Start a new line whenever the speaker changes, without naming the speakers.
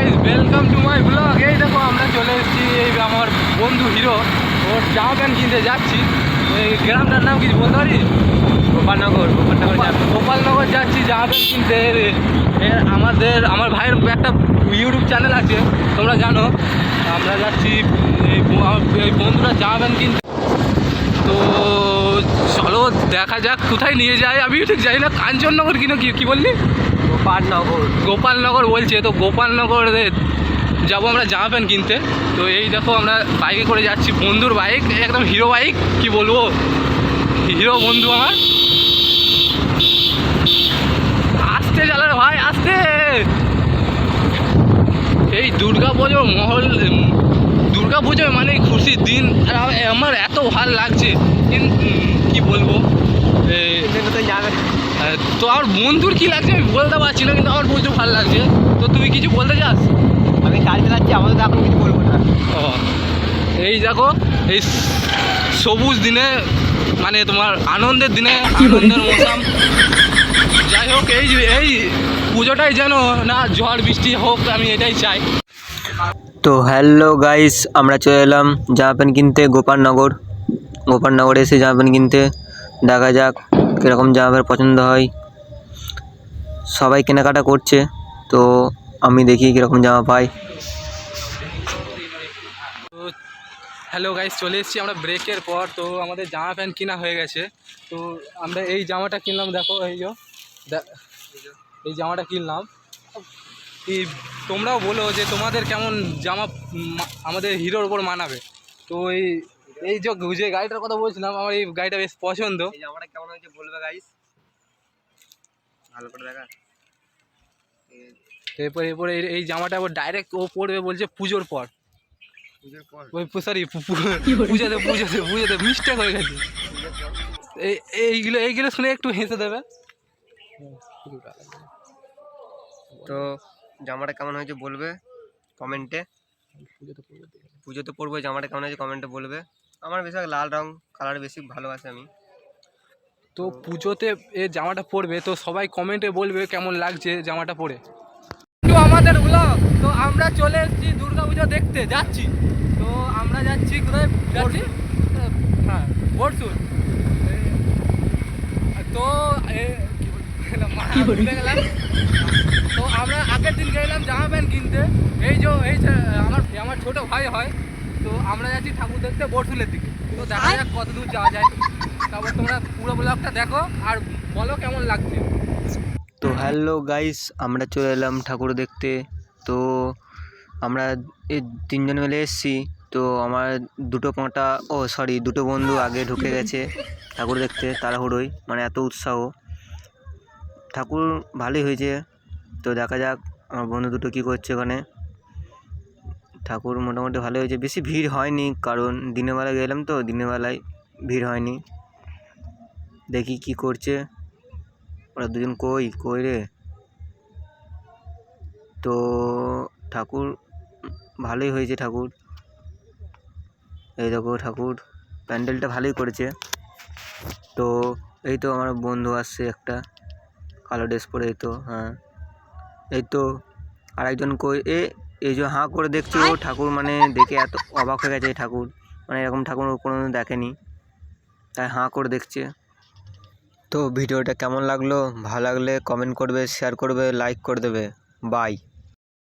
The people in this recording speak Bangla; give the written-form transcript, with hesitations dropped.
Guys, welcome to my blog. এই দেখো আমরা চলে এসেছি এই আমার বন্ধু হিরো, ওর জামা প্যান্ট কিনতে যাচ্ছি। এই গ্রামটার নাম কিছু বলতে পারি? গোপালনগর যাচ্ছি জামা প্যান্ট কিনতে। আমার ভাইয়ের একটা ইউটিউব চ্যানেল আছে, তোমরা জানো। আমরা যাচ্ছি এই বন্ধুরা জামা প্যান্ট কিনতে। তো চলো দেখা যাক কোথায় নিয়ে যায়। আমি ঠিক জানি না, কাঞ্চননগর কি বললি? গোপালনগর বলছে। তো গোপালনগরে যাবো আমরা জামা প্যান্ট কিনতে। তো এই দেখো আমরা বাইকে করে যাচ্ছি, বন্ধুর বাইক, একদম হিরো বাইক, কি বলবো, হিরো বন্ধু আমার। আস্তে চালানো ভাই, আস্তে। এই দুর্গাপুজোর দুর্গাপুজো মানে খুশির দিন, আর আমার এত ভালো লাগছে, কিন্তু কি বলবো। তো আমার বন্ধুর কি লাগছে আমি বলতে পারছি না, কিন্তু আমার প্রচুর ভালো লাগছে। তো তুই কিছু বলতে চাস?
আমি কাজ চালাচ্ছি, আমাদের এখন কিছু বলবো না।
এই দেখো, এই সবুজ দিনে, মানে তোমার আনন্দের দিনে, আনন্দের মৌসুম। যাই হোক, এই পুজোটাই যেন না ঝড় বৃষ্টি হোক, আমি এটাই চাই।
তো হ্যালো গাইস, আমরা চলে এলাম জামা প্যান্ট কিনতে গোপালনগরে এসে জামা প্যান্ট কিনতে। দেখা যাক কীরকম জামা প্যান্ট পছন্দ হয়। সবাই কেনাকাটা করছে, তো আমি দেখি কীরকম জামা পাই।
তো হ্যালো গাইস, চলে এসেছি আমরা ব্রেকের পর। তো আমাদের জামা প্যান্ট কেনা হয়ে গেছে। তো আমরা এই জামাটা কিনলাম, দেখো এই জামাটা কিনলাম। তোমরাও বলো যে তোমাদের কেমন জামা আমাদের হিরোর ওপর মানাবে। তো এই যে গাড়িটার কথা বলছিলাম, আমার এই গাড়িটা বেশ পছন্দ।
এই জামাটা কেমন হয়েছে বলবে গাইস, ভালো করে দেখা।
এরপরে এই জামাটা আবার ডাইরেক্ট ও পড়বে বলছে পুজোর পর। ওই সরি, পুজোতে মিস্টেক হয়ে গেছে। এইগুলো শুনে একটু হেসে দেবে।
তো জামাটা কেমন হয়েছে বলবে কমেন্টে। পুজোতে পরবো, জামাটা কেমন হয়েছে কমেন্টে বলবে। আমার বেশি লাল রং কালার বেশি ভালোবাসি আমি।
তো পুজোতে এই জামাটা পরবে, তো সবাই কমেন্টে বলবে কেমন লাগছে জামাটা পরে। তো আমাদের ব্লগ, তো আমরা চলে এসেছি দুর্গাপুজো দেখতে যাচ্ছি। তো আমরা যাচ্ছি কোথায় যাচ্ছি? হ্যাঁ, বোরসুর। তো ভুলে গেলাম। তো আমরা আগের দিন গেলাম জামা প্যান্ট কিনতে। এই যে আমার ছোট ভাই হয়। তো আমরা যাচ্ছি ঠাকুর দেখতে বোরসুলের দিকে। তো দেখা যাক কত দূর যাওয়া যায়। তারপর তোমরা পুরো ব্লগটা দেখো আর বলো কেমন লাগছে।
তো হ্যালো গাইস, আমরা চলে এলাম ঠাকুর দেখতে। তো আমরা এই তিনজন মিলে এসেছি। তো আমার দুটো বন্ধু আগে ঢুকে গেছে ঠাকুর দেখতে তাড়াহুড়োই, মানে এত উৎসাহ। ঠাকুর ভালোই হয়েছে। তো দেখা যাক আমার বন্ধু দুটো কী করছে ওখানে। ঠাকুর মোটামুটি ভালো হয়েছে, বেশি ভিড় হয়নি, কারণ দিনের বেলা গেলাম তো, দিনের বেলায় ভিড় হয়নি। দেখি কি করছে ওরা দুজন। কই রে। তো ঠাকুর ভালোই হয়েছে। ঠাকুর এই দেখো, ঠাকুর প্যান্ডেলটা ভালোই করেছে। তো এই তো আমার বন্ধু আসছে একটা কালো ড্রেস পরে। এই তো, হ্যাঁ, এই তো আরেকজন কই। এই যে হাঁ করে দেখছি, ও ঠাকুর মানে দেখে এত অবাক হয়ে গেছে। ঠাকুর মানে এরকম ঠাকুর কোনো দেখেনি, তাই হাঁ করে দেখছে। তো ভিডিওটা কেমন লাগলো, ভালো লাগলে কমেন্ট করবে, শেয়ার করবে, লাইক করে দেবে। বাই।